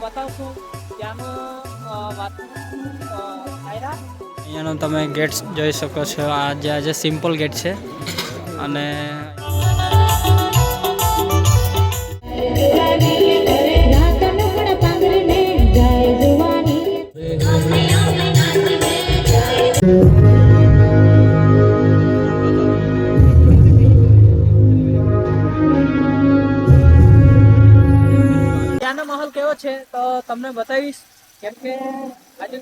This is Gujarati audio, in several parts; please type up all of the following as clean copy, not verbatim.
બતાવશું ત્યાંનું વાત અહીંયાનો તમે ગેટ જોઈ શકો છો. આજે સિમ્પલ ગેટ છે અને ત્યાંનો માહોલ કેવો છે તો તમને બતાવીશ. કેમ કે આજે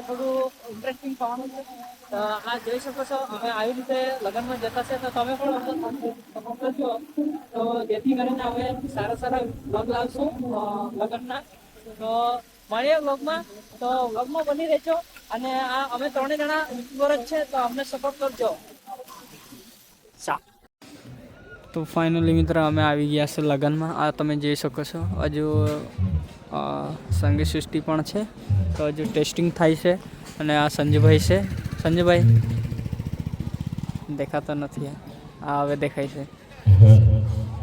થોડું ઇન્ટરેસ્ટિંગ થવાનું છે. તો આ જોઈ શકો છો અમે આવી રીતે લગ્નમાં જતા છે તો તમે પણ મોકલજો તો જેથી કરીને અમે સારા વ્લોગ લાવશું લગ્નના. તો મળીએ વ્લોગમાં. તો વ્લોગમાં બની રહેજો અને આ અમે 3 જણા યુટ્યુબર જ છે તો અમને સપોર્ટ કરજો. તો ફાઇનલી મિત્ર અમે આવી ગયા છે લગ્નમાં. આ તમે જોઈ શકો છો હજુ સંગીત સૃષ્ટિ પણ છે તો હજુ ટેસ્ટિંગ થાય છે. અને આ સંજયભાઈ છે. સંજયભાઈ દેખાતા નથી. આ હવે દેખાય છે.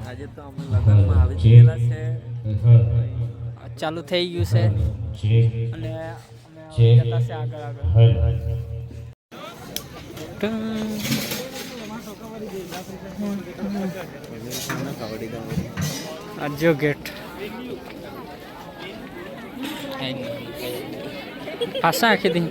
આજે તો અમે લગ્નમાં આવી ગયેલા છે. ચાલુ થઈ ગયું છે અને અમે જતા છે આગળ. આજો ગેટ પાછા આખી દી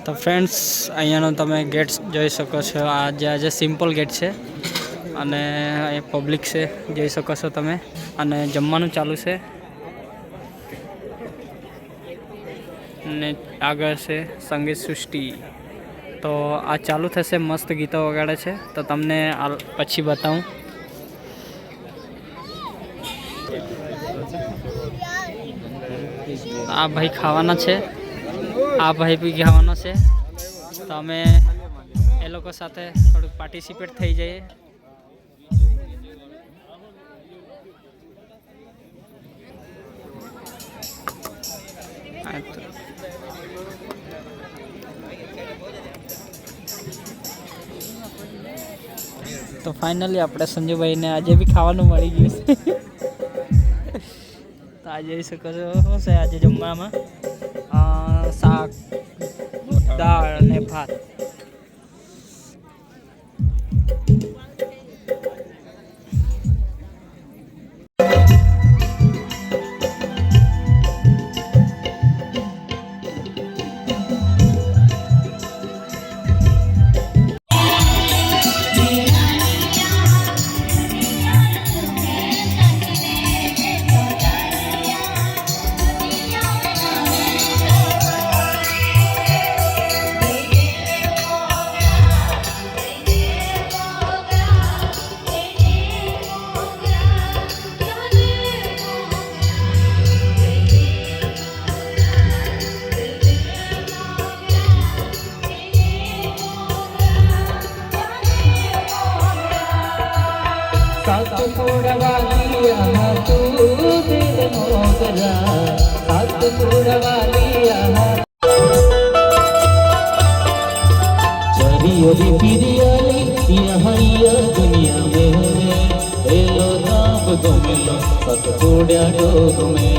તો ફ્રેન્ડ્સ અહીંયાનો તમે ગેટ જોઈ શકો છો. આજે સિમ્પલ ગેટ છે અને એ પબ્લિક છે જોઈ શકો છો તમે. અને જમવાનું ચાલુ છે ને આગળ છે સંગીત સૃષ્ટિ. તો આ ચાલુ થશે. મસ્ત ગીતો વગાડે છે તો તમને પછી બતાવું. આ ભાઈ ખાવાના છે. આ ભાઈ બી ખાવાના છે. તો અમે એ લોકો સાથે થોડુંક પાર્ટિસિપેટ થઈ જઈએ. તો ફાઇનલી આપણે સંજયભાઈને આજે બી ખાવાનું મળી ગયું છે. તો આ જોઈ શકો છો શું છે આજે જમવામાં. શાક, દાળ અને ભાત. दुनिया में हेलो दाब गोमेलो सतपुड़ा डोग में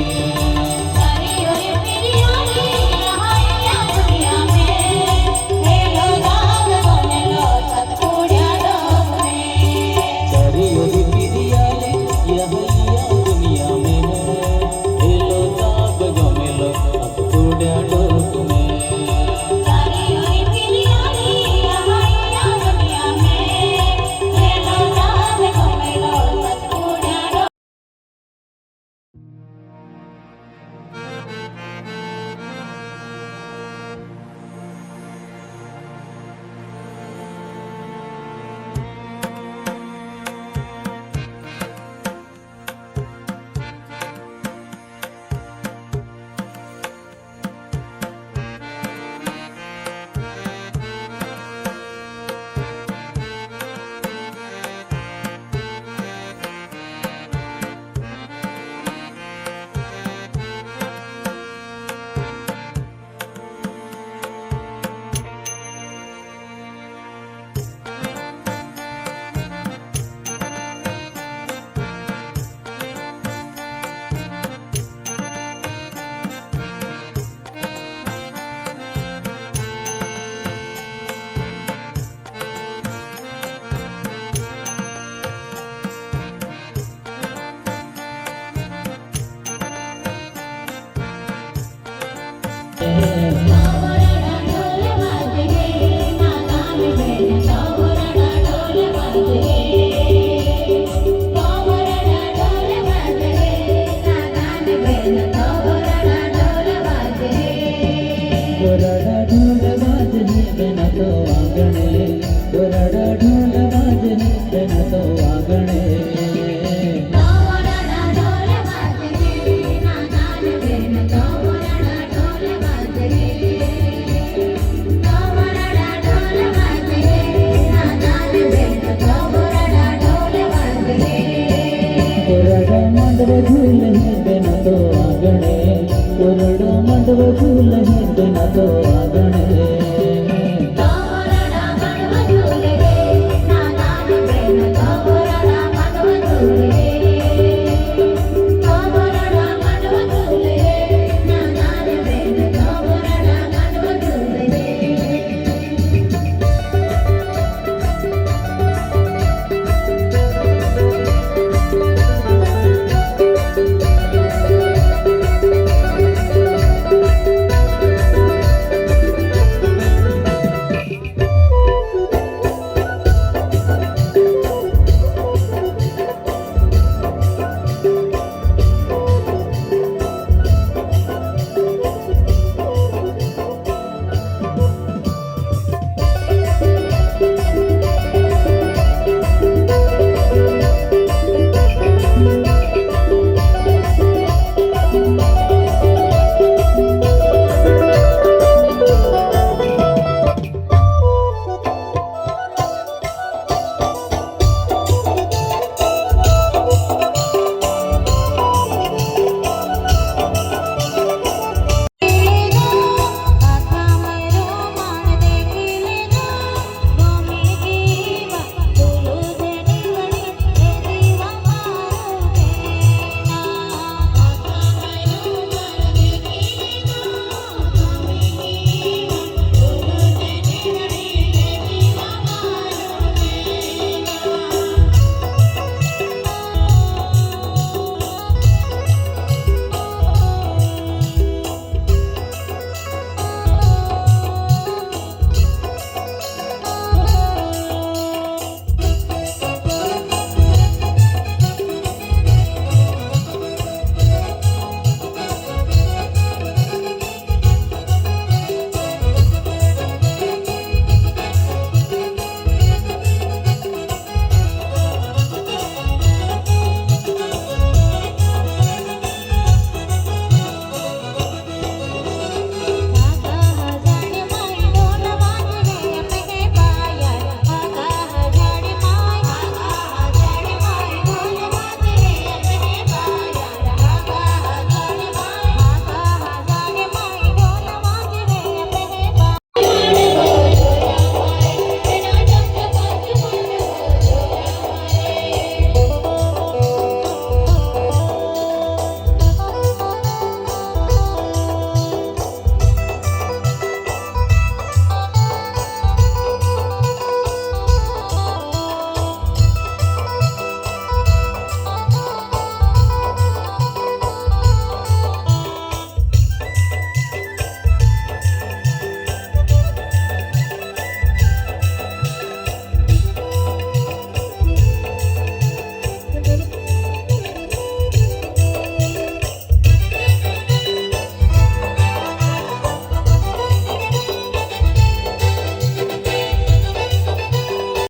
આગણે